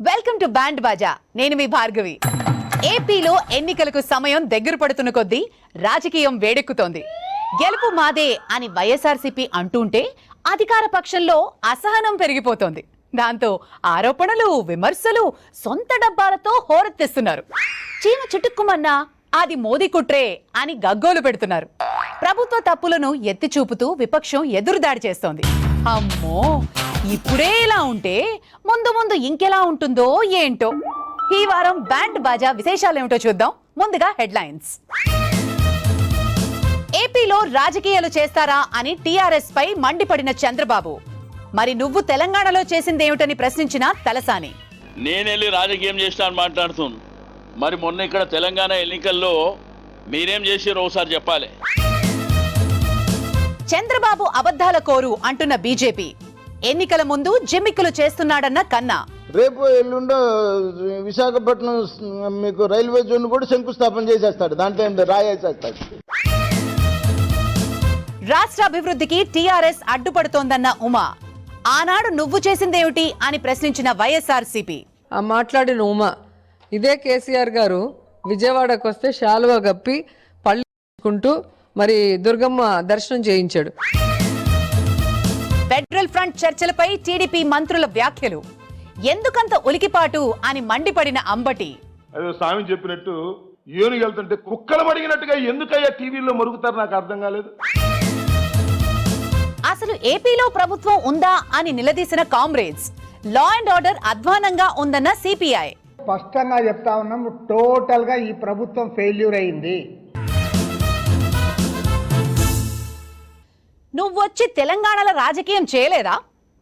Welcome to band బాజా. నేను మీ భార్గవి. ఏపీలో ఎన్నికలకు సమయం దగ్గర పడుతున్న కొద్దీ రాజకీయం వేడెక్కుతోంది. గెలుపు మాదే అని వైఎస్ఆర్సీపీ అంటుంటే అధికార పక్షంలో అసహనం పెరిగిపోతోంది. దాంతో ఆరోపణలు, విమర్శలు సొంత డబ్బాలతో హోరెత్తిస్తున్నారు. చీమ చిటుక్కుమన్నా అది మోదీ కుట్రే అని గగ్గోలు పెడుతున్నారు. ప్రభుత్వ తప్పులను ఎత్తి చూపుతూ విపక్షం ఎదురుదాడి చేస్తోంది. అమ్మో, ఇప్పుడే ఇలా ఉంటే ముందు ముందు ఇంకెలా ఉంటుందో ఏంటో. ఈ వారం బ్యాండ్ బాజా విశేషాలేమిటో చూద్దాం. ముందుగా హెడ్లైన్స్. ఏపీలో రాజకీయాలు చేస్తారా అని టీఆర్ఎస్ పై మండిపడిన చంద్రబాబు. మరి నువ్వు తెలంగాణలో చేసిందేమిటని ప్రశ్నించిన తలసాని. నేనెళ్ళి రాజకీయం చేస్తాను మాట్లాడుతున్నాను. మరి మొన్న ఇక్కడ తెలంగాణ ఎన్నికల్లో మీరేం చేసిరో ఒకసారి చెప్పాలి. చంద్రబాబు అబద్ధాల కోరు అంటున్న బీజేపీ. ఎన్నికల ముందు జిమ్మిక్కులు చేస్తున్నాడన్న కన్నా. రేపు ఎల్లుండో విశాఖపట్నం మీకు రైల్వే జోన్ కూడా శంకుస్థాపన చేసేస్తాడు. దాంట్లో రాయేసేస్తాడు. రాష్ట్ర అభివృద్ధికి టీఆర్ఎస్ అడ్డుపడుతోందన్న ఉమా. ఆనాడు నువ్వు చేసిందేమిటి అని ప్రశ్నించిన వైఎస్ఆర్సీపీ. ఆ మాట్లాడిన ఉమా ఇదే కేసీఆర్ గారు విజయవాడకు వస్తే శాలువా గప్పి పళ్ళుకుంటూ మరి దుర్గమ్మ దర్శనం చేయించాడు. ఫెడరల్ ఫ్రంట్ చర్చలపై టీడీపీ మంత్రుల వ్యాఖ్యలు. ఎందుకంత ఉలికిపాటు అని మండిపడిన అంబటి. అదే స్వామి చెప్పినట్టు ఏనుగు వెళ్తుంటే కుక్కలు మడిగినట్టుగా ఎందుకయ్యా టీవీలో మరుగుతారు, నాకు అర్థం కాలేదు. అసలు ఏపీలో ప్రభుత్వం ఉందా అని నిలదీసిన కామ్రేడ్స్. లా అండ్ ఆర్డర్ అధ్వానంగా ఉందన్న సిపిఐ. స్పష్టంగా చెప్తా ఉన్నాం, టోటల్ గా ఈ ప్రభుత్వం ఫెయిల్యూర్ అయింది. నువ్వొచ్చి తెలంగాణలో రాజకీయం చేయలేదా?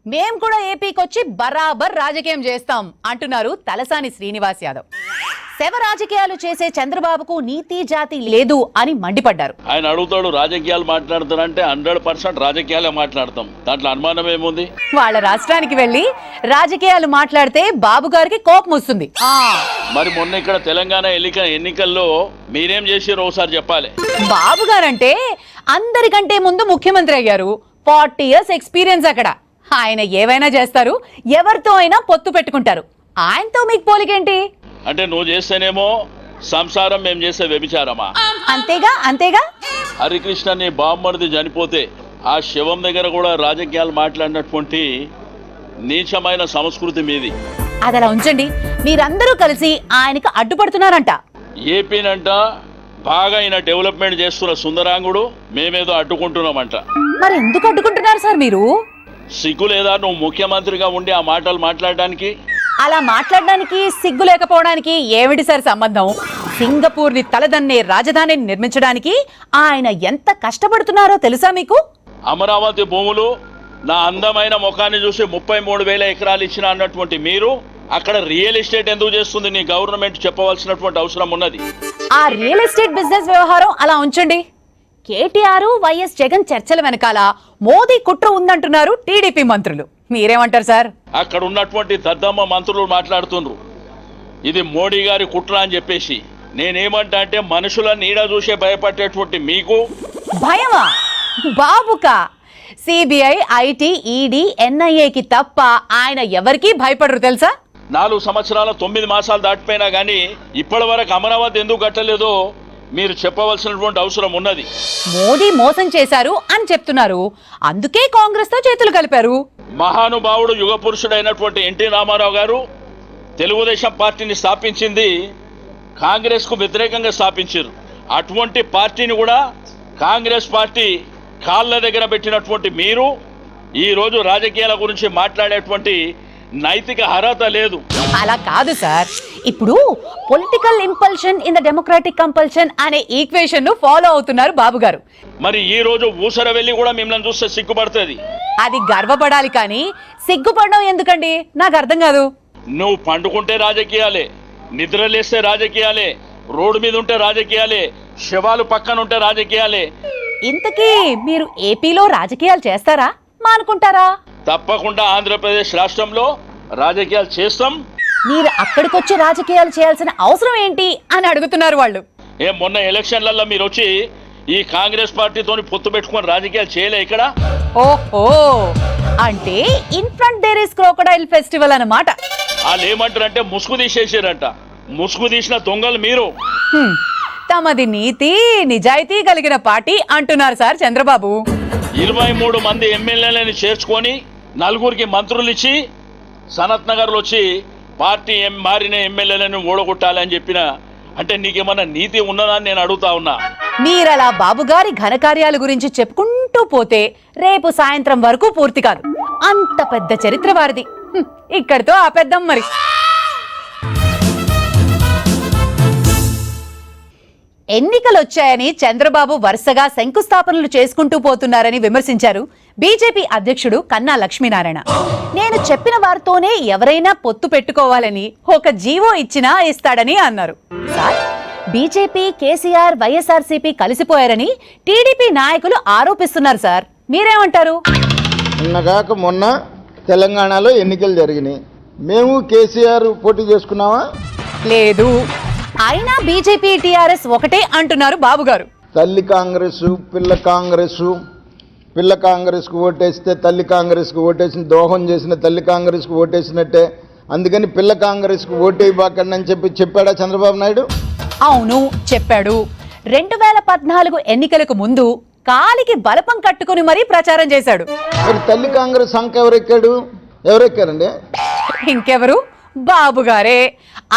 మేం కూడా ఏపీకి వచ్చి బరాబర్ రాజకీయం చేస్తాం అంటున్నారు తలసాని శ్రీనివాస్ యాదవ్. శవ రాజకీయాలు చేసే చంద్రబాబుకు నీతి జాతి లేదు అని మండిపడ్డారు. ఆయన అడుగుతాడు రాజకీయాలు మాట్లాడతారంటే 100% రాజకీయాలే మాట్లాడతాం, దాంట్లో అనుమానం ఏముంది. వాళ్ళ రాష్ట్రానికి వెళ్లి రాజకీయాలు మాట్లాడితే బాబు గారికి కోపం వస్తుంది. మరి మొన్న ఇక్కడ తెలంగాణ ఎన్నికల్లో మీరేం చేసిరో ఒకసారి చెప్పాలి. బాబు గారంటే అందరికంటే ముందు ముఖ్యమంత్రి అయ్యారు. 40 years ఎక్స్పీరియన్స్ అక్కడ. ఆయన ఏవైనా చేస్తారు, ఎవరితో అయినా పొత్తు పెట్టుకుంటారు. ఆయనతో మీకు పోలికేంటి? అంటే నువ్వు చేస్తేనేమో సంసారం, మేము చేసే వ్యభిచారమా? అంతేగా అంతేగా. హరికృష్ణ నీ బామ్మడిది చనిపోతే ఆ శవం దగ్గర కూడా రాజకీయాలు మాట్లాడినటువంటి నీచమైన సంస్కృతి మీది. అది అలా ఉంచండి. మీరందరూ కలిసి ఆయనకు అడ్డుపడుతున్నారంట. ఏపీనంట బాగా ఆయన డెవలప్మెంట్ చేస్తున్న సుందరాంగుడు మేమేదో అడ్డుకుంటున్నామంట. మరి ఎందుకు అడ్డుకుంటున్నారు సార్ మీరు? సిగ్గు లేదా నువ్వు ముఖ్యమంత్రిగా ఉండి ఆ మాటలు మాట్లాడడానికి? అలా మాట్లాడడానికి సిగ్గు లేకపోవడానికి ఏమిటి సార్ సంబంధం? సింగపూర్ ని తలదన్నే రాజధానిని నిర్మించడానికి ఆయన ఎంత కష్టపడుతున్నారో తెలుసా మీకు? అమరావతి భూములు నా అందమైన ముఖాన్ని చూసి 33,000 ఎకరాలు ఇచ్చిన అన్నటువంటి మీరు అక్కడ రియల్ ఎస్టేట్ ఎందుకు చేస్తుంది నీ గవర్నమెంట్ చెప్పవలసినటువంటి అవసరం ఉన్నది. ఆ రియల్ ఎస్టేట్ బిజినెస్ వ్యవహారం అలా ఉంచండి. కేటీఆర్, వైఎస్ జగన్ చర్చల వెనకాల మోదీ కుట్ర ఉందంటున్నారు టీడీపీ మంత్రులు. మీరేమంటారు సార్? అక్కడ ఉన్నటువంటి దద్దమ్మ మంత్రులు మాట్లాడుతున్నారు ఇది మోడీ గారి కుట్ర అని చెప్పేసి. నేనేమంటా అంటే మనుషుల నీడ చూసే భయపడేటువంటి మీకు భయమా? బాబుకా? సిబిఐ, ఐటీ, ఈడీ, ఎన్ఐఏకి తప్ప ఆయన ఎవరికీ భయపడరు తెలుసా? 4 సంవత్సరాల 9 మాసాలు దాటిపోయినా కానీ ఇప్పటి వరకు అమరావతి ఎందుకు కట్టలేదో మీరు చెప్పవలసినటువంటి అవసరం ఉన్నది. మోడీ మోసం చేశారు అని చెప్తున్నారు, అందుకే కాంగ్రెస్ తో చేతులు కలిపారు. మహానుభావుడు యుగ పురుషుడైనటువంటి ఎన్టీ రామారావు గారు తెలుగుదేశం పార్టీని స్థాపించింది కాంగ్రెస్ కు వ్యతిరేకంగా స్థాపించారు. అటువంటి పార్టీని కూడా కాంగ్రెస్ పార్టీ కాళ్ళ దగ్గర పెట్టినటువంటి మీరు ఈరోజు రాజకీయాల గురించి మాట్లాడేటువంటి నైతిక అర్హత లేదు. అలా కాదు సార్. ఇప్పుడు political impulsion in the democratic compulsion అనే ఈక్వేషన్ ను ఫాలో అవుతున్నారు బాబు గారు. మరి ఈ రోజు ఊసర వెళ్ళి కూడా మిమ్మల్ని చూస్తే సిగ్గుపడుతుంది. అది గర్వపడాలి కానీ సిగ్గుపడడం ఎందుకండి? నాకు అర్థం కాదు. నువ్వు పండుకుంటే రాజకీయాలే, నిద్రలేస్తే రాజకీయాలే, రోడ్డు మీద ఉంటే రాజకీయాలే, శవాలు పక్కన ఉంటే రాజకీయాలే. ఇంతకీ మీరు ఏపీలో రాజకీయాలు చేస్తారా మానుకుంటారా? తప్పకుండా ఆంధ్రప్రదేశ్ రాష్ట్రంలో రాజకీయాలు చేస్తాం. మీరు అక్కడికొచ్చి రాజకీయాలు చేయాల్సిన అవసరం ఏంటి అని అడుగుతున్నారు వాళ్ళు. మొన్న ఎలక్షన్లలో మీరు వచ్చి ఈ కాంగ్రెస్ పార్టీతోని పొత్తు పెట్టుకొని రాజకీయాలు చేయలే ఇక్కడ. ఓహో, అంటే in front there is crocodile festival అన్నమాట. వాళ్ళు ఏమంటారంటే ముసుగు తీసేసారంట. ముసుగు తీసిన దొంగలు మీరు. తమది నీతి నిజాయితీ కలిగిన పార్టీ అంటున్నారు సార్ చంద్రబాబు. 23 మంది ఎమ్మెల్యేలని చేర్చుకొని 4గురికి మంత్రులు ఇచ్చి సనత్ నగర్లో వచ్చి పార్టీ మారిన ఎమ్మెల్యేలను ఓడగొట్టాలని చెప్పిన అంటే నీకేమన్నా నీతి ఉన్నదా అని నేను అడుగుతా ఉన్నా. మీరలా బాబుగారి ఘనకార్యాల గురించి చెప్పుకుంటూ పోతే రేపు సాయంత్రం వరకు పూర్తి కాదు. అంత పెద్ద చరిత్ర వారిది. ఇక్కడితో ఆపేద్దాం మరి. ఎన్నికలొచ్చాయని చంద్రబాబు వరుసగా శంకుస్థాపనలు చేసుకుంటూ పోతున్నారని విమర్శించారు బీజేపీ అధ్యక్షుడు కన్నా లక్ష్మీనారాయణ. నేను చెప్పిన వారితోనే ఎవరైనా పొత్తు పెట్టుకోవాలని ఒక జీవో ఇచ్చినా ఇస్తాడని అన్నారు. సార్, బీజేపీ, కేసీఆర్, వైఎస్ఆర్సీపీ కలిసిపోయారని టీడీపీ నాయకులు ఆరోపిస్తున్నారు సార్. మీరేమంటారు? నిన్నగాక మొన్న తెలంగాణలో ఎన్నికలు జరిగినాయి. మేము కేసీఆర్ పోటీ చేసుకున్నావా? లేదు. అయినా బీజేపీ, టీఆర్ఎస్ ఒకటే అంటున్నారు బాబు గారు. తల్లి కాంగ్రెస్, పిల్ల కాంగ్రెస్కు ఓటేస్తే తల్లి కాంగ్రెస్కు ఓటేసిన, దోహం చేసిన తల్లి కాంగ్రెస్కు ఓటేసినట్టే. అందుకని పిల్ల కాంగ్రెస్కు ఓటేయబాకండి అని చెప్పాడా చంద్రబాబు నాయుడు? అవును, చెప్పాడు. 2014 ఎన్నికలకు ముందు కాలికి బలపం కట్టుకుని మరీ ప్రచారం చేశాడు. మరి తల్లి కాంగ్రెస్ అంక ఎవరెక్కారండి? ఇంకెవరు? బాబు గారే.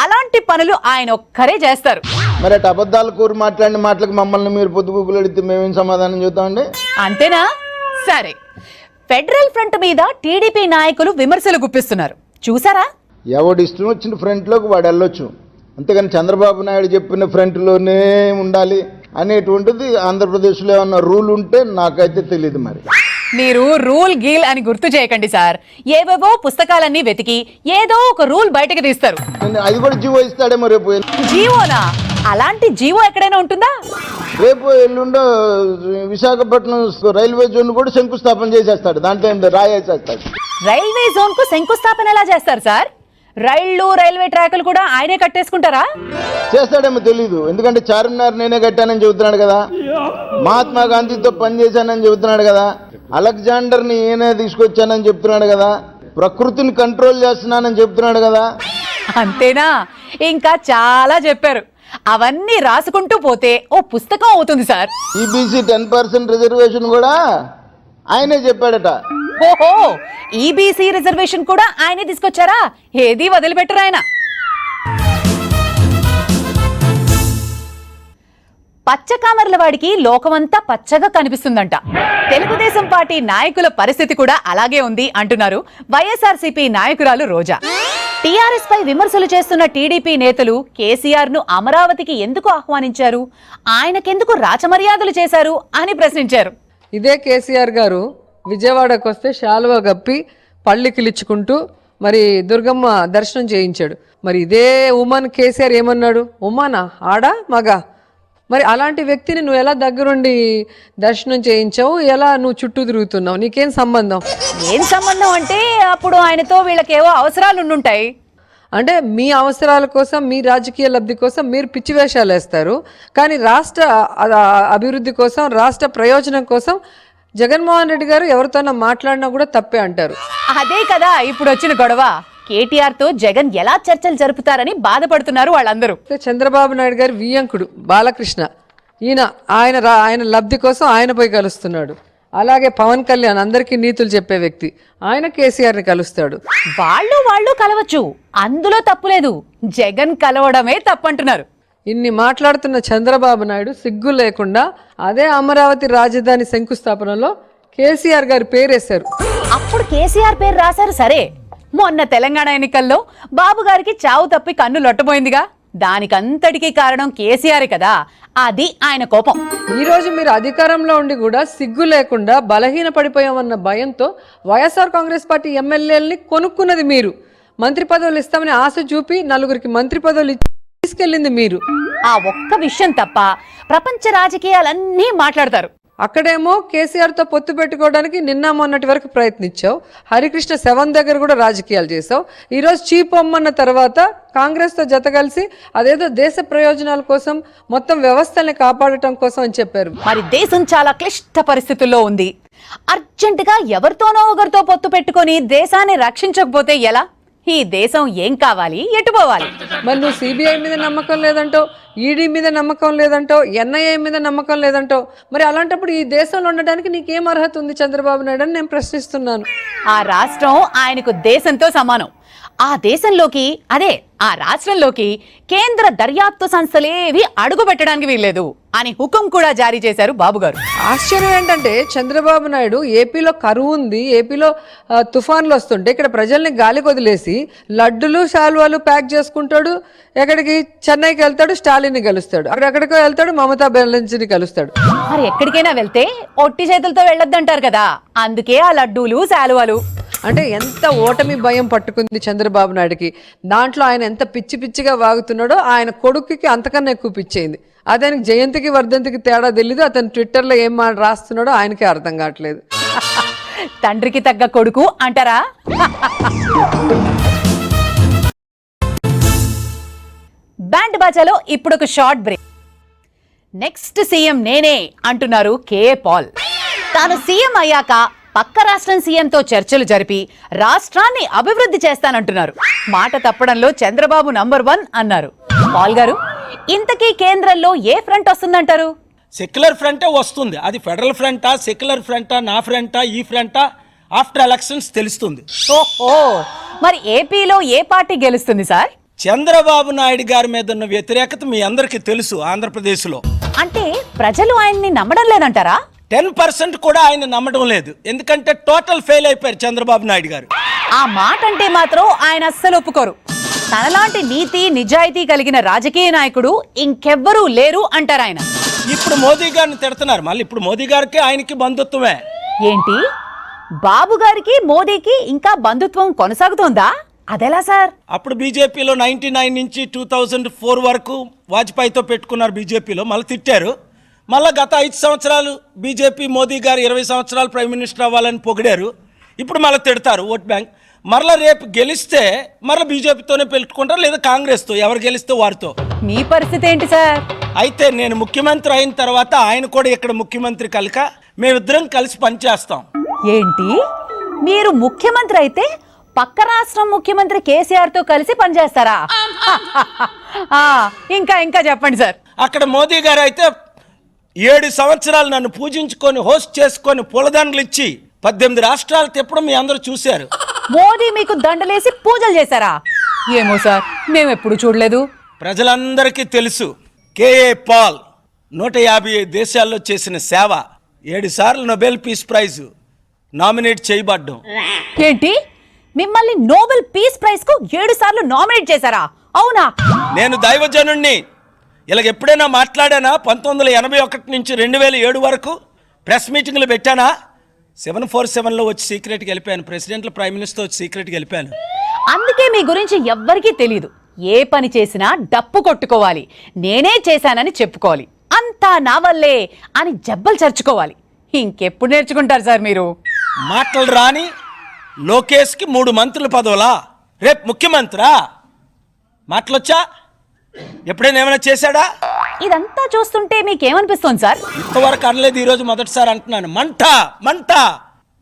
అలాంటి పనులు ఆయన ఒక్కరే చేస్తారు. మరి అటు అబద్ధాలు కూరి మాట్లాడిన మాటలకు మమ్మల్ని మీరు పొద్దుగుకులు అడిగితే మేమేం సమాధానం చెబుతామండి? అంతేనా? సరే, ఫెడరల్ ఫ్రంట్ మీద టీడీపీ నాయకులు విమర్శలు గుప్పిస్తున్నారు. చూసారా? ఎవడు ఇష్టం వచ్చిన ఫ్రంట్లోకి వాడు వెళ్ళొచ్చు, అంతేగాని చంద్రబాబు నాయుడు చెప్పిన ఫ్రంట్లోనే ఉండాలి అనేటువంటిది ఆంధ్రప్రదేశ్లో ఏమన్నా రూల్ ఉంటే నాకైతే తెలియదు. మరి మీరు రూల్ గీల్ అని గుర్తు చేయకండి సార్. ఏవేవో పుస్తకాలన్నీ వెతికి ఏదో ఒక రూల్ బయటకు తీస్తారు. అది కూడా జీవో ఇస్తాడేమో రేపు. జీవోనా? అలాంటి జీవో ఎక్కడైనా ఉంటుందా? రేపు ఎల్లుండో విశాఖపట్నం రైల్వే జోన్ కూడా శంకుస్థాపన చేసేస్తాడు. దాంట్లో ఏం రాయేసేస్తాడు. రైల్వే జోన్ కు శంకుస్థాపన ఎలా చేస్తారు సార్? రైళ్లు, రైల్వే ట్రాకులు కూడా ఆయనే కట్టేసుకుంటారా? చేస్తాడేమో తెలీదు. ఎందుకంటే చార్మినార్ నేనే కట్టానని చెబుతున్నాడు కదా, మహాత్మా గాంధీతో పనిచేశానని చెబుతున్నాడు కదా, అలెగ్జాండర్ని ఈయనే తీసుకొచ్చానని చెప్తున్నాడు కదా, ప్రకృతిని కంట్రోల్ చేస్తున్నానని చెప్తున్నాడు కదా. అంతేనా? ఇంకా చాలా చెప్పారు. అవన్నీ రాసుకుంటూ పోతే ఓ పుస్తకం అవుతుంది సార్. ఈబీసీ 10% రిజర్వేషన్ కూడా ఆయనే చెప్పాడట. ఓహో, ఈబీసీ రిజర్వేషన్ కూడా ఆయనే తీసుకొచ్చారా? ఏది వదిలిపెట్టరు ఆయన. పచ్చకామర్ల వాడికి లోకమంతా పచ్చగా కనిపిస్తుందంట. తెలుగుదేశం పార్టీ నాయకుల పరిస్థితి కూడా అలాగే ఉంది అంటున్నారు వైఎస్ఆర్సీపీ నాయకురాలు రోజా. టీఆర్ఎస్ పై విమర్శలు చేస్తున్న టీడీపీ నేతలు కేసీఆర్ ను అమరావతికి ఎందుకు ఆహ్వానించారు, ఆయనకెందుకు రాచమర్యాదలు చేశారు అని ప్రశ్నించారు. ఇదే కేసీఆర్ గారు విజయవాడకు వస్తే శాలువా గప్పి పళ్ళికిలిచ్చుకుంటూ మరి దుర్గమ్మ దర్శనం చేయించాడు. మరి ఇదే ఉమాన్ కేసీఆర్ ఏమన్నాడు? ఉమానా, ఆడా, మగా? మరి అలాంటి వ్యక్తిని నువ్వు ఎలా దగ్గరుండి దర్శనం చేయించావు? ఎలా నువ్వు చుట్టూ తిరుగుతున్నావు? నీకేం సంబంధం? ఏం సంబంధం అంటే అప్పుడు ఆయనతో వీళ్ళకేవో అవసరాలు ఉండుంటాయి. అంటే మీ అవసరాల కోసం, మీ రాజకీయ లబ్ధి కోసం మీరు పిచ్చి వేషాలు వేస్తారు. కానీ రాష్ట్ర అభివృద్ధి కోసం, రాష్ట్ర ప్రయోజనం కోసం జగన్మోహన్ రెడ్డి గారు ఎవరితోనో మాట్లాడినా కూడా తప్పే అంటారు. అదే కదా ఇప్పుడు వచ్చిన గొడవ. కేటీఆర్ తో జగన్ ఎలా చర్చలు జరుపుతారని బాధపడుతున్నారు వాళ్ళందరూ. చంద్రబాబు నాయుడు గారి వియ్యంకుడు బాలకృష్ణ, ఆయన లబ్ధి కోసం ఆయన పోయి కలుస్తున్నాడు. అలాగే పవన్ కళ్యాణ్ అందరికీ నీతులు చెప్పే వ్యక్తి, ఆయన కేసీఆర్ని కలుస్తాడు. వాళ్ళు కలవచ్చు, అందులో తప్పులేదు. జగన్ కలవడమే తప్పంటున్నారు. ఇన్ని మాట్లాడుతున్న చంద్రబాబు నాయుడు సిగ్గు లేకుండా అదే అమరావతి రాజధాని శంకుస్థాపనలో కేసీఆర్ గారి పేరేశారు. అప్పుడు కేసీఆర్ పేరు రాశారు సరే, మొన్న తెలంగాణ ఎన్నికల్లో బాబు గారికి చావు తప్పి కన్ను లొట్టబోయిందిగా, దానికంతటికీ కారణం కేసీఆర్ కదా. అది ఆయన కోపం. ఈ రోజు మీరు అధికారంలో ఉండి కూడా సిగ్గు లేకుండా బలహీన పడిపోయామన్న భయంతో వైఎస్ఆర్ కాంగ్రెస్ పార్టీ ఎమ్మెల్యేలని కొనుక్కున్నది మీరు. మంత్రి పదవులు ఇస్తామని ఆశ చూపి 4గురికి మంత్రి పదవులు తీసుకెళ్ళింది మీరు. ఆ ఒక్క విషయం తప్ప ప్రపంచ రాజకీయాలన్నీ మాట్లాడతారు. అక్కడేమో కేసీఆర్తో పొత్తు పెట్టుకోవడానికి నిన్న మొన్నటి వరకు ప్రయత్నించావు. హరికృష్ణ శవం దగ్గర కూడా రాజకీయాలు చేసావు. ఈరోజు చీప్ అమ్మన్న తర్వాత కాంగ్రెస్తో జత కలిసి అదేదో దేశ ప్రయోజనాల కోసం, మొత్తం వ్యవస్థల్ని కాపాడటం కోసం అని చెప్పారు. మరి దేశం చాలా క్లిష్ట పరిస్థితుల్లో ఉంది. అర్జెంటుగా ఎవరితోనో ఒకరితో పొత్తు పెట్టుకొని దేశాన్ని రక్షించకపోతే ఎలా? ఈ దేశం ఏం కావాలి, ఎటు పోవాలి? మరి నువ్వు సిబిఐ మీద నమ్మకం లేదంటావు, ఈడీ మీద నమ్మకం లేదంటావు, ఎన్ఐఏ మీద నమ్మకం లేదంటావు. మరి అలాంటప్పుడు ఈ దేశంలో ఉండడానికి నీకేం అర్హత ఉంది చంద్రబాబు నాయుడు అని నేను ప్రశ్నిస్తున్నాను. ఆ రాష్ట్రం ఆయనకు దేశంతో సమానం. ఆ దేశంలోకి, అదే ఆ రాష్ట్రంలోకి కేంద్ర దర్యాప్తు సంస్థలేవి అడుగు పెట్టడానికి వీల్లేదు అని హుకుం కూడా జారీ చేశారు బాబు గారు. ఆశ్చర్యం ఏంటంటే చంద్రబాబు నాయుడు ఏపీలో కరువు ఉంది, ఏపీలో తుఫాన్లు వస్తుంటే ఇక్కడ ప్రజల్ని గాలికి వదిలేసి లడ్డులు శాల్వాలు ప్యాక్ చేసుకుంటాడు. ఎక్కడికి? చెన్నైకి వెళ్తాడు, స్టాలిన్ని కలుస్తాడు. అక్కడెక్కడికో వెళ్తాడు, మమతా బెనర్జీని కలుస్తాడు. మరి ఎక్కడికైనా వెళ్తే ఒట్టి చేతులతో వెళ్ళొద్దంటారు కదా, అందుకే ఆ లడ్డూలు శాలువాలు. అంటే ఎంత ఓటమి భయం పట్టుకుంది చంద్రబాబు నాయుడుకి. దాంట్లో ఆయన ఎంత పిచ్చి పిచ్చిగా వాగుతున్నాడో ఆయన కొడుకుకి అంతకన్నా ఎక్కువ పిచ్చేయింది. అతనికి జయంతికి వర్ధంతికి తేడా తెలీదు. అతను ట్విట్టర్లో ఏం రాస్తున్నాడో ఆయనకే అర్థం కావట్లేదు. తండ్రికి తగ్గ కొడుకు అంటారా? బ్యాండ్ బాజాలో ఇప్పుడు ఒక షార్ట్ బ్రేక్. నెక్స్ట్ సీఎం నేనే అంటున్నారు కేఏ పాల్. తాను సీఎం అయ్యాక పక్క రాష్ట్రం సీఎంతో చర్చలు జరిపి రాష్ట్రాన్ని అభివృద్ధి చేస్తానంటున్నారు. మాట తప్పడంలో చంద్రబాబు నంబర్ 1 అన్నారు. పాల్ గారు, ఇంతకీ కేంద్రంలో ఏ ఫ్రంట్ వస్తుందంటారు? సెక్యులర్ ఫ్రంటే వస్తుంది. అది ఫెడరల్ ఫ్రంటా, సెక్యులర్ ఫ్రంటా, నా ఫ్రంటా, ఈ ఫ్రంటా ఆఫ్టర్ ఎలక్షన్స్ తెలుస్తుంది. ఓహో, మరి ఏపీలో ఏ పార్టీ గెలుస్తుంది సార్? చంద్రబాబు నాయుడు గారి మీద ఉన్న వ్యతిరేకత మీ అందరికీ తెలుసు. ఆంధ్రప్రదేశ్లో అంటే ప్రజలు ఆయన్ని నమ్మడం లేదంటారా? 10% కూడా ఆయన నమ్మడం లేదు. ఎందుకంటే టోటల్ ఫెయిల్ అయిపోయారు చంద్రబాబు నాయుడు గారు. ఆ మాట అంటే మాత్రం ఆయన అస్సలు ఒప్పుకోరు. తనలాంటి నీతి నిజాయితీ కలిగిన రాజకీయ నాయకుడు ఇంకెవ్వరూ లేరు అంటారు ఆయన. ఇప్పుడు మోదీ గారిని తిడుతున్నారు. మళ్ళీ ఇప్పుడు మోదీ గారికి ఆయనకి బంధుత్వమే. ఏంటి, బాబు గారికి మోదీకి ఇంకా బంధుత్వం కొనసాగుతోందా? అదెలా సార్? అప్పుడు బీజేపీలో 99 నుంచి 2004 వరకు వాజ్పేయితో పెట్టుకున్నారు బీజేపీలో. మళ్ళీ తిట్టారు. మళ్ళీ గత 5 సంవత్సరాలు బీజేపీ మోదీ గారు 20 సంవత్సరాలు ప్రైమ్ మినిస్టర్ అవ్వాలని పొగిడారు. ఇప్పుడు మళ్ళీ తిడతారు ఓట్ బ్యాంక్. మరలా రేపు గెలిస్తే మరలా బీజేపీతోనే పెట్టుకుంటారు, లేదా కాంగ్రెస్తో. ఎవరు గెలిస్తే వారితో. మీ పరిస్థితి ఏంటి సార్? అయితే నేను ముఖ్యమంత్రి అయిన తర్వాత ఆయన కూడా ఇక్కడ ముఖ్యమంత్రి కనుక మేమిద్దరం కలిసి పనిచేస్తాం. ఏంటి, మీరు ముఖ్యమంత్రి అయితే పక్క రాష్ట్రం ముఖ్యమంత్రి కేసీఆర్ తో కలిసి పనిచేస్తారా? ఇంకా చెప్పండి సార్. అక్కడ మోదీ గారు అయితే 7 సంవత్సరాలు నన్ను పూజించుకొని హోస్ట్ చేసుకొని పూలదండలు ఇచ్చి 18 రాష్ట్రాలు తిప్పడం మీ అందరూ చూశారు. మోదీ మీకు దండలేసి పూజలు చేశారా? ఏమో సార్, మేము ఎప్పుడు చూడలేదు. ప్రజలందరికీ తెలుసు. కేఏ పాల్ 150 దేశాల్లో చేసిన సేవ, 7 సార్లు నోబెల్ పీస్ ప్రైజ్ నామినేట్ చేయబడ్డం. ఏంటి, మిమ్మల్ని నోబెల్ పీస్ ప్రైజ్ కు 7 సార్లు నామినేట్ చేశారా? అవునా? నేను దైవజనుణ్ణి. ఇలాగ ఎప్పుడైనా మాట్లాడానా? 1981 నుంచి 2007 వరకు ప్రెస్ మీటింగ్లు పెట్టానా? 747లో వచ్చి సీక్రెట్కి వెళ్ళిపోయాను. ప్రెసిడెంట్లు, ప్రైమ్ మినిస్టర్ వచ్చి సీక్రెట్కి వెళ్ళిపోయాను. అందుకే మీ గురించి ఎవ్వరికీ తెలియదు. ఏ పని చేసినా డప్పు కొట్టుకోవాలి, నేనే చేశానని చెప్పుకోవాలి, అంతా నా వల్లే అని జబ్బలు చర్చుకోవాలి. ఇంకెప్పుడు నేర్చుకుంటారు సార్ మీరు? మాటలు రాని లోకేష్కి 3 మంత్రుల పదవులా? రేపు ముఖ్యమంత్రా? మాటలొచ్చా? ఎప్పుడైనా ఏమైనా చేశాడా? ఇదంతా చూస్తుంటే మీకేమనిపిస్తోంది సార్? ఇంతవరకు అనలేదు, ఈరోజు మొదటిసారి అంటున్నాను. మంట మంట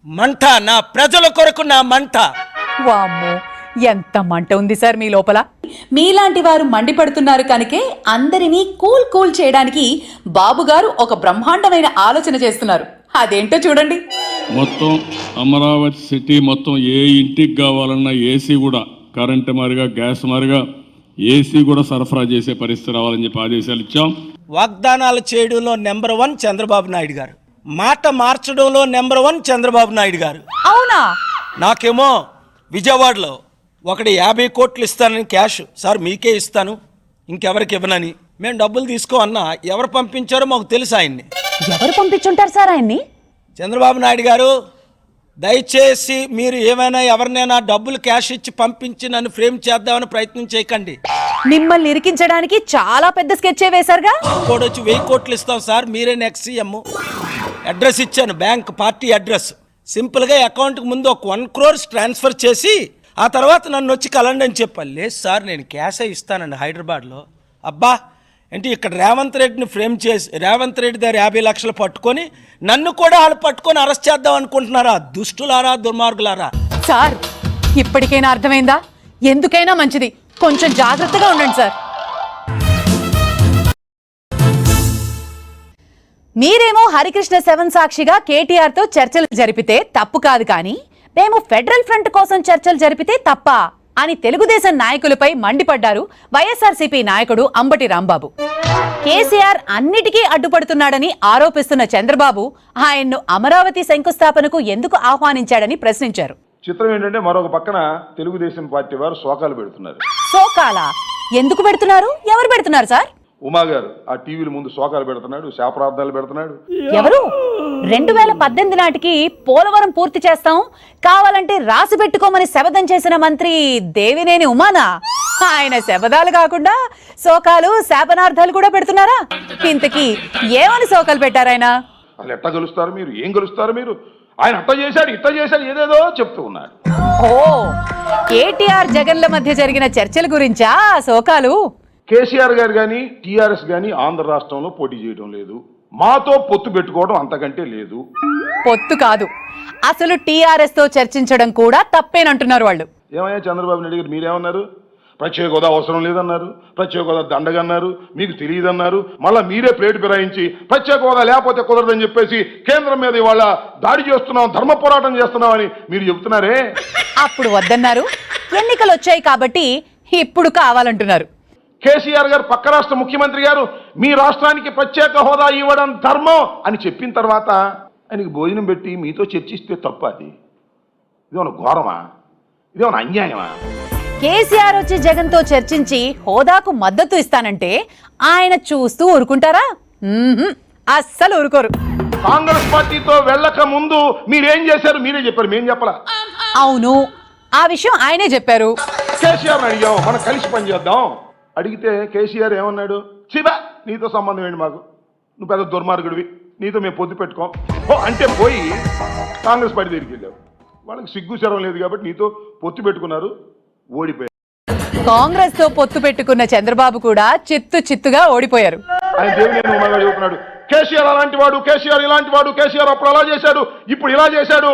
మంట, నా ప్రజల కొరకు నా మంట. వామ్మో, ఎంత మంట ఉంది సార్ మీ లోపల. మీలాంటి వారు మండిపడుతున్నారు కనుకే అందరినీ కూల్ చేయడానికి బాబు గారు ఒక బ్రహ్మాండమైన ఆలోచన చేస్తున్నారు. అదేంటో చూడండి. మొత్తం అమరావతి సిటీ మొత్తం ఏ ఇంటికి కావాలన్నా ఏసీ కూడా, కరెంటు మారిగా, గ్యాస్ మారిగా ఏసీ కూడా సరఫరా చేసే పరిస్థితి రావాలని చెప్పి ఆదేశాలు ఇచ్చాం. వాగ్దానాలు చేయడంలో నెంబర్ 1 చంద్రబాబు నాయుడు గారు. మాట మార్చడంలో నెంబర్ 1 చంద్రబాబు నాయుడు గారు. అవునా? నాకేమో విజయవాడలో ఒకటి 50 కోట్లు ఇస్తానని క్యాష్, సార్ మీకే ఇస్తాను ఇంకెవరికి ఇవ్వనని. మేము డబ్బులు తీసుకో అన్నా. ఎవరు పంపించారో మాకు తెలుసు. ఆయన్ని ఎవరు పంపించుంటారు సార్ ఆయన్ని? చంద్రబాబు నాయుడు గారు, దయచేసి మీరు ఏమైనా ఎవరినైనా డబ్బులు క్యాష్ ఇచ్చి పంపించి నన్ను ఫ్రేమ్ చేద్దామని ప్రయత్నం చేయకండి. మిమ్మల్ని ఇరికించడానికి చాలా పెద్ద స్కెచ్ వేశారుగా. ఇంకోటి వచ్చి 1000 కోట్లు ఇస్తాం సార్, మీరే నెక్స్ట్ సీఎం. అడ్రస్ ఇచ్చాను, బ్యాంక్ పార్టీ అడ్రస్. సింపుల్గా అకౌంట్కి ముందు ఒక 1 crore ట్రాన్స్ఫర్ చేసి ఆ తర్వాత నన్ను వచ్చి కలండి అని చెప్పాలి. లేదు సార్, నేను క్యాషే ఇస్తానండి హైదరాబాద్లో. అబ్బా అంటే ఇక్కడ రేవంత్ రెడ్డిని ఫ్రేమ్ చేసి రేవంత్ రెడ్డి దగ్గర 50 లక్షలు పట్టుకొని నన్ను కూడా వాళ్ళు పట్టుకొని అరెస్ట్ చేద్దాం అనుకుంటున్నారా? దుష్టులారా, దుర్మార్గులారా. సార్, ఇప్పటికైనా అర్థమైందా? ఎందుకైనా మంచిది కొంచెం జాగ్రత్తగా ఉండండి సార్. మీరేమో హరికృష్ణ సెవెన్ సాక్షిగా కేటీఆర్ తో చర్చలు జరిపితే తప్పు కాదు, కానీ మేము ఫెడరల్ ఫ్రంట్ కోసం చర్చలు జరిపితే తప్ప అని తెలుగుదేశం నాయకులపై మండిపడ్డారు వైఎస్ఆర్సీపీ నాయకుడు అంబటి రాంబాబు. కేసీఆర్ అన్నిటికీ అడ్డుపడుతున్నాడని ఆరోపిస్తున్న చంద్రబాబు ఆయన్ను అమరావతి శంకుస్థాపనకు ఎందుకు ఆహ్వానించాడని ప్రశ్నించారు. చిత్రం ఏంటంటే మరొక పక్కన తెలుగుదేశం పార్టీ వారు శోకాలు పెడుతున్నారు. శోకాలా? ఎందుకు పెడుతున్నారు? ఎవరు పెడుతున్నారు సార్? ఉమా గారు ఆ టీవీల ముందు శోకాలు పెడుతున్నాడు, శాపరార్థాలు పెడుతున్నాడు. ఎవరు? 2018 నాటికి పోలవరం పూర్తి చేస్తాం, కావాలంటే రాసి పెట్టుకోమని శపథం చేసిన మంత్రి దేవినేని ఉమానా ఆయన శపథాలు కాకుండా శోకాలు శాపనార్థాలు కూడా పెడుతున్నారా? ఇంతకీ ఏమని శోకాలు పెట్టారాయన? అసలు ఎట్లా గెలుస్తారు మీరు? ఏం గెలుస్తారు మీరు? ఆయన అట్ట చేశాడు ఇట్ట చేశాడు ఏదేదో చెప్తూ ఉన్నారు. ఓ, కేటీఆర్ జగన్ల మధ్య జరిగిన చర్చల గురించా శోకాలు? కేసీఆర్ గారు కానీ టీఆర్ఎస్ కానీ ఆంధ్ర రాష్ట్రంలో పోటీ చేయడం లేదు, మాతో పొత్తు పెట్టుకోవడం అంతకంటే లేదు. పొత్తు కాదు, అసలు టీఆర్ఎస్ తో చర్చించడం కూడా తప్పేనంటున్నారు వాళ్ళు. ఏమయ్యా చంద్రబాబు నాయుడు గారు మీరేమన్నారు? ప్రత్యేక హోదా అవసరం లేదన్నారు, ప్రత్యేక హోదా దండగన్నారు, మీకు తెలియదన్నారు. మళ్ళీ మీరే ప్లేట్ ఫిరాయించి ప్రత్యేక హోదా లేకపోతే కుదరదని చెప్పేసి కేంద్రం మీద ఇవాళ దాడి చేస్తున్నాం, ధర్మ పోరాటం చేస్తున్నాం అని మీరు చెబుతున్నారే. అప్పుడు వద్దన్నారు, ఎన్నికలు వచ్చాయి కాబట్టి ఇప్పుడు కావాలంటున్నారు. కేసీఆర్ గారు పక్క రాష్ట్ర ముఖ్యమంత్రి గారు మీ రాష్ట్రానికి ప్రత్యేక హోదా ఇవ్వడం ధర్మం అని చెప్పిన తర్వాత ఆయనకి భోజనం పెట్టి మీతో చర్చిస్తే తప్ప? అది ఇదేమన్నా ఘోరమా? ఇదేమన్నా అన్యాయమా? కేసీఆర్ వచ్చి జగన్ తో చర్చించి హోదాకు మద్దతు ఇస్తానంటే ఆయన చూస్తూ ఊరుకుంటారా? అస్సలు ఊరుకోరు. కాంగ్రెస్ పార్టీతో వెళ్ళక ముందు మీరేం చేశారు మీరే చెప్పారు, మేం చెప్పలా. అవును, ఆ విషయం ఆయనే చెప్పారు. కేసీఆర్ అడిగాం మనం కలిసి పనిచేద్దాం, అడిగితే కేసీఆర్ ఏమన్నాడు? చిబా నీతో సంబంధం ఏంటి మాకు, నువ్వు పెద్ద దుర్మార్గుడివి, నీతో మేము పొద్దు పెట్టుకోం అంటే పోయి కాంగ్రెస్ పార్టీ దగ్గరికి వెళ్ళావు. వాళ్ళకి సిగ్గు శరం లేదు కాబట్టి నీతో పొత్తు పెట్టుకున్నారు, ఓడిపోయారు. కాంగ్రెస్ తో పొత్తు పెట్టుకున్న చంద్రబాబు కూడా చిత్తుగా ఓడిపోయారు. ఆయన దేవినేని ఉమా గారు చెబుతున్నాడు కేసీఆర్ అలాంటి వాడు, కేసీఆర్ ఇలాంటి వాడు, కేసీఆర్ అప్పుడు అలా చేశాడు ఇప్పుడు ఇలా చేశాడు,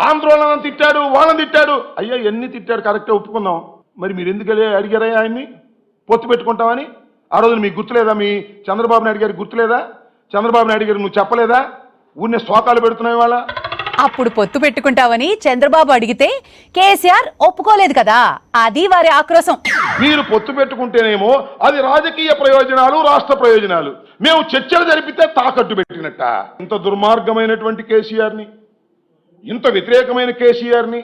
ఆంధ్రోళన తిట్టాడు వాళ్ళని తిట్టాడు. అయ్యా ఎన్ని తిట్టాడు కరెక్టే ఒప్పుకుందాం, మరి మీరు ఎందుకు అడిగారా ఆయన్ని పొత్తు పెట్టుకుంటామని? ఆ రోజున మీకు గుర్తులేదా? మీ చంద్రబాబు నాయుడు గారికి గుర్తులేదా? చంద్రబాబు నాయుడు గారు నువ్వు చెప్పలేదా? ఊరినే శోకాలు పెడుతున్నావు ఇవాళ. అప్పుడు పొత్తు పెట్టుకుంటావని చంద్రబాబు అడిగితే కేసీఆర్ ఒప్పుకోలేదు కదా, అది వారి ఆక్రోశం. మీరు పొత్తు పెట్టుకుంటేనేమో అది రాజకీయ ప్రయోజనాలు, రాష్ట్ర ప్రయోజనాలు, మేము చర్చలు జరిపితే తాకట్టు పెట్టినట్ట. ఇంత దుర్మార్గమైనటువంటి కేసీఆర్ని, ఇంత వ్యతిరేకమైన కేసీఆర్ని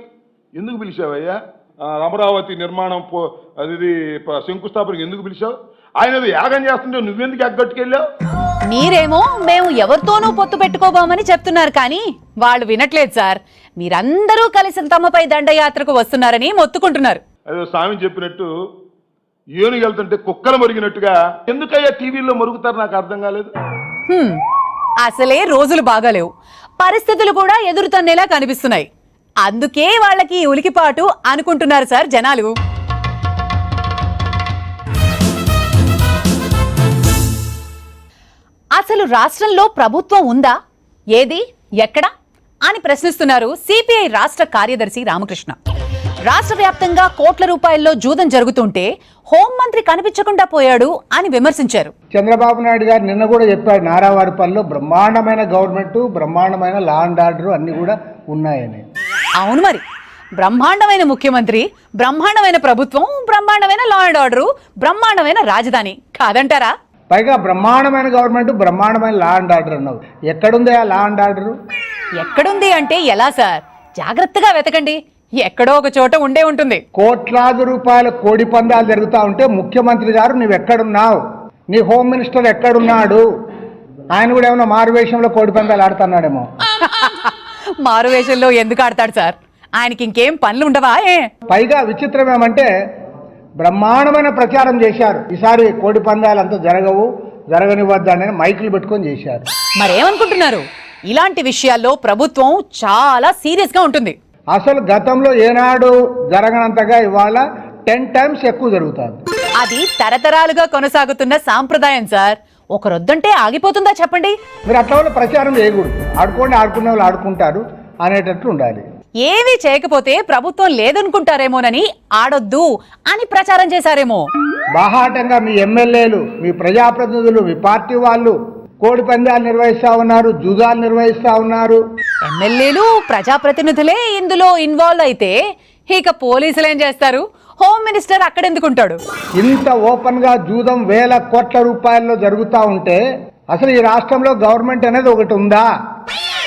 ఎందుకు పిలిచావయ్యా? అమరావతి నిర్మాణం అది శంకుస్థాపనకి ఎందుకు పిలిచావు? ఆయన యాగం చేస్తుంటే నువ్వెందుకు ఎగ్గట్టుకెళ్ళావు? మీరేమో మేము ఎవరితోనూ పొత్తు పెట్టుకోబోమని చెప్తున్నారు, కానీ వాళ్ళు వినట్లేదు సార్. మీరందరూ కలిసి తమపై దండయాత్రకు వస్తున్నారని మొత్తుకుంటున్నారు. అదే స్వామి చెప్పినట్టు ఏనుగు వెళ్తుంటే కుక్కలు మరిగినట్టుగా ఎందుకయ్యా టీవీల్లో మరుగుతారు నాకు అర్థం కాలేదు. అసలే రోజులు బాగాలేవు, పరిస్థితులు కూడా ఎదురుతన్నేలా కనిపిస్తున్నాయి. అందుకే వాళ్ళకి ఉలికిపాటు అనుకుంటున్నారు సార్ జనాలు. అసలు రాష్ట్రంలో ప్రభుత్వం ఉందా, ఏది, ఎక్కడ అని ప్రశ్నిస్తున్నారు సిపిఐ రాష్ట్ర కార్యదర్శి రామకృష్ణ. రాష్ట్ర వ్యాప్తంగా కోట్ల రూపాయల్లో జూదం జరుగుతుంటే హోంమంత్రి కనిపించకుండా పోయాడు అని విమర్శించారు. చంద్రబాబు నాయుడు గారు నిన్న కూడా చెప్పాడు, నారావారిపల్లిలో బ్రహ్మాండమైన గవర్నమెంట్, బ్రహ్మాండమైన లా అండ్ ఆర్డర్ అన్ని కూడా ఉన్నాయని. అవును, మరి బ్రహ్మాండమైన ముఖ్యమంత్రి, బ్రహ్మాండమైన ప్రభుత్వం, బ్రహ్మాండమైన లా అండ్ ఆర్డర్, బ్రహ్మాండమైన రాజధాని కాదంటారా? పైగా బ్రహ్మాండమైన గవర్నమెంట్, బ్రహ్మాండమైన లా అండ్ ఆర్డర్ అన్నావు. ఎక్కడుంది ఆ లా అండ్ ఆర్డర్? ఎక్కడుంది అంటే ఎలా సార్? జాగ్రత్తగా వెతకండి, ఎక్కడో ఒక చోట ఉండే ఉంటుంది. కోట్లాది రూపాయల కోడి పందాలు జరుగుతూ ఉంటే ముఖ్యమంత్రి గారు నువ్వు ఎక్కడున్నావు, నీ హోమ్ మినిస్టర్ ఎక్కడున్నాడు? ఆయన కూడా ఏమన్నా మారువేషంలో కోడి పందాలు ఆడుతున్నాడేమో. మారువేషంలో ఎందుకు ఆడతాడు సార్? ఆయనకి ఇంకేం పనులు ఉండవా? పైగా విచిత్రం ఏమంటే బ్రహ్మాండమైన ప్రచారం చేశారు, ఈసారి కోడి పందాలు అంతా జరగనివద్దని మైకులు పెట్టుకొని చేశారు. మరేమనుకుంటున్నారు? ఇలాంటి విషయాల్లో ప్రభుత్వం చాలా సీరియస్ గా ఉంటుంది. అసలు గతంలో ఏనాడు జరగనంతగా ఇవాళ 10 times ఎక్కువ జరుగుతుంది. అది తరతరాలుగా కొనసాగుతున్న సాంప్రదాయం సార్. ఒకరొద్దంటే ఆగిపోతుందా చెప్పండి? మీరు అట్లా వాళ్ళు ప్రచారం చేయకూడదు, ఆడుకునే వాళ్ళు ఆడుకుంటారు అనేటట్లు ఉండాలి. ఏమీ చేయకపోతే ప్రభుత్వం లేదనుకుంటారేమోనని ఆడొద్దు అని ప్రచారం చేశారేమో. బాహాటంగా మీ ఎమ్మెల్యేలు, మీ ప్రజాప్రతినిధులు, మీ పార్టీ వాళ్ళు కోడి పందాలు నిర్వహిస్తా ఉన్నారు, జూదాలు నిర్వహిస్తా ఉన్నారు. ఎమ్మెల్యేలు ప్రజాప్రతినిధులే ఇందులో ఇన్వాల్వ్ అయితే ఇక పోలీసులు ఏం చేస్తారు? హోమ్ మినిస్టర్ అక్కడెందుకుంటాడు? ఇంత ఓపెన్ గా జూదం వేల కోట్ల రూపాయల్లో జరుగుతూ ఉంటే అసలు ఈ రాష్ట్రంలో గవర్నమెంట్ అనేది ఒకటి ఉందా?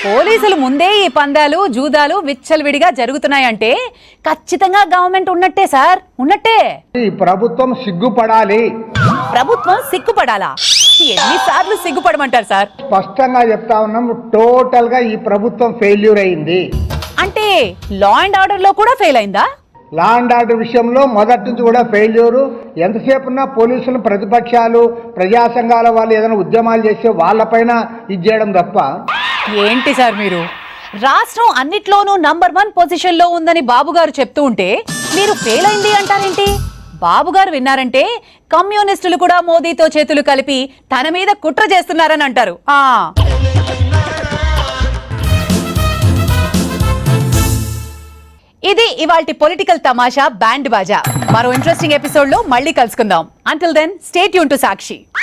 పోలీసులు ముందే ఈ పందాలు జూదాలు విచ్చలవిడిగా జరుగుతున్నాయంటే ఖచ్చితంగా గవర్నమెంట్ ఉన్నట్టే సార్, ఉన్నట్టే. ఈ ప్రభుత్వం సిగ్గుపడాలి. ప్రభుత్వం సిగ్గుపడాలా? ఎన్నిసార్లు సిగ్గుపడమంటారు సార్? స్పష్టంగా చెప్తా ఉన్నాం, టోటల్ గా ఈ ప్రభుత్వం ఫెయిల్యూర్ అయింది. అంటే లా అండ్ ఆర్డర్ లో కూడా ఫెయిల్ అయిందా? లా అండ్ ఆర్డర్ విషయంలో మొదటి నుంచి కూడా ఫెయిల్యూరు. ఎంతసేపు ఉన్నా పోలీసులు, ప్రతిపక్షాలు, ప్రజా సంఘాల వాళ్ళు ఏదైనా ఉద్యమాలు చేస్తే వాళ్ళపైన ఇది చేయడం తప్ప. ఏంటి సార్ మీరు? రాష్ట్రం అన్నిట్లోనూ నంబర్ 1 పొజిషన్ లో ఉందని బాబు గారు చెప్తూ ఉంటే మీరు ఫెయిల్ అయింది అంటారేంటి? బాబు గారు విన్నారంటే కమ్యూనిస్టులు కూడా మోదీతో చేతులు కలిపి తన మీద కుట్ర చేస్తున్నారని అంటారు. ఇది ఇవాల్టి పొలిటికల్ తమాషా బ్యాండ్ బాజా. మరో ఇంట్రెస్టింగ్ ఎపిసోడ్ లో మళ్ళీ కలుసుకుందాం. Until then stay tune to Sakshi.